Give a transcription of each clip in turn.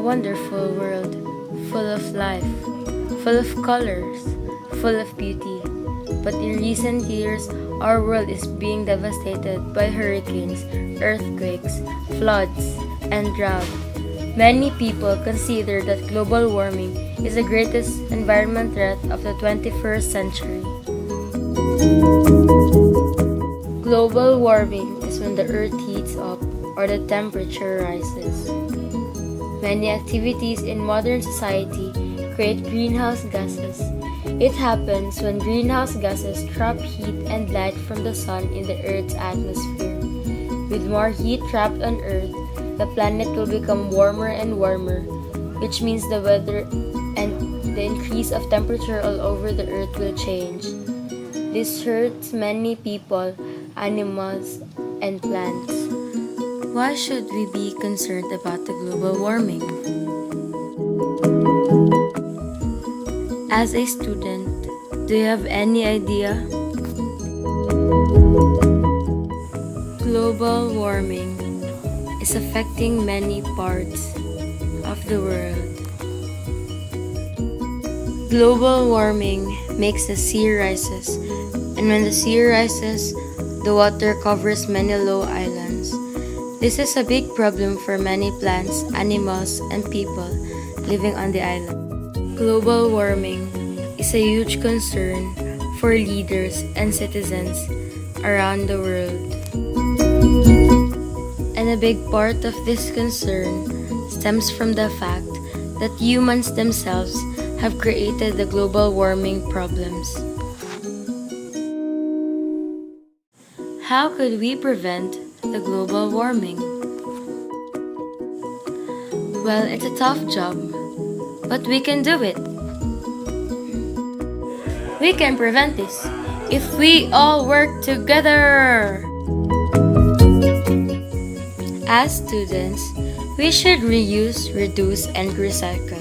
wonderful world, full of life, full of colors, full of beauty. But in recent years, our world is being devastated by hurricanes, earthquakes, floods, and drought. Many people consider that global warming is the greatest environment threat of the 21st century. Global warming is when the earth heats up or the temperature rises. Many activities in modern society create greenhouse gases. It happens when greenhouse gases trap heat and light from the sun in the Earth's atmosphere. With more heat trapped on Earth, the planet will become warmer and warmer, which means the weather and the increase of temperature all over the Earth will change. This hurts many people, animals, and plants. Why should we be concerned about the global warming? As a student, do you have any idea? Global warming is affecting many parts of the world. Global warming makes the sea rises, and when the sea rises, the water covers many low islands. This is a big problem for many plants, animals, and people living on the island. Global warming is a huge concern for leaders and citizens around the world. And a big part of this concern stems from the fact that humans themselves have created the global warming problems. How could we prevent the global warming? Well, it's a tough job, but we can do it. We can prevent this if we all work together. As students, we should reuse, reduce, and recycle.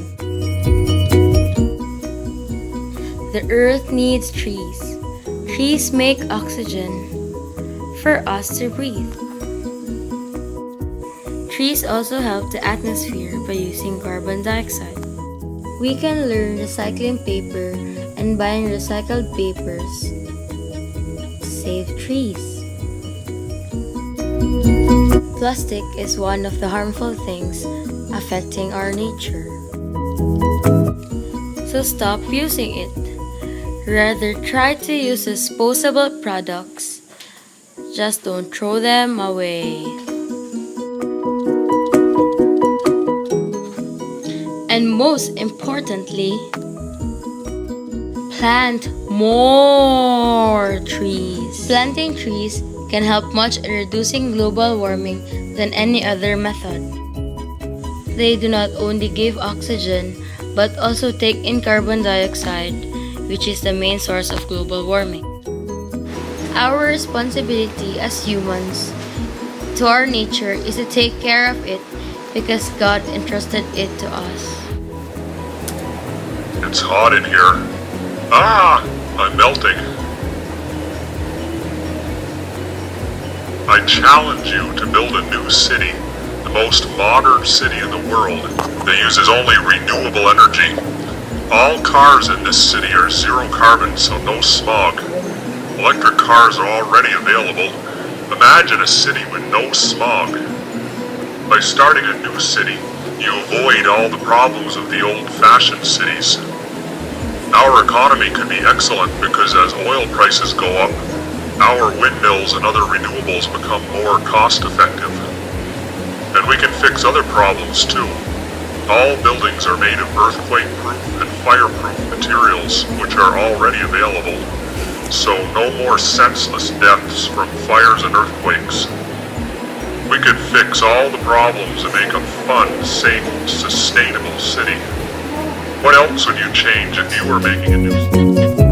The earth needs trees. Trees make oxygen for us to breathe. Trees also help the atmosphere by using carbon dioxide. We can learn recycling paper and buying recycled papers to save trees. Plastic is one of the harmful things affecting our nature. So stop using it. Rather, try to use disposable products. Just don't throw them away. And most importantly, plant more trees. Planting trees can help much in reducing global warming than any other method. They do not only give oxygen, but also take in carbon dioxide, which is the main source of global warming. Our responsibility as humans to our nature is to take care of it because God entrusted it to us. It's hot in here. I'm melting. I challenge you to build a new city, the most modern city in the world that uses only renewable energy. All cars in this city are zero carbon, so no smog. Electric cars are already available. Imagine a city with no smog. By starting a new city, you avoid all the problems of the old-fashioned cities. Our economy could be excellent because as oil prices go up, our windmills and other renewables become more cost-effective. And we can fix other problems too. All buildings are made of earthquake-proof and fire-proof materials, which are already available. So no more senseless deaths from fires and earthquakes. We could fix all the problems and make a fun, safe, sustainable city. What else would you change if you were making a new city?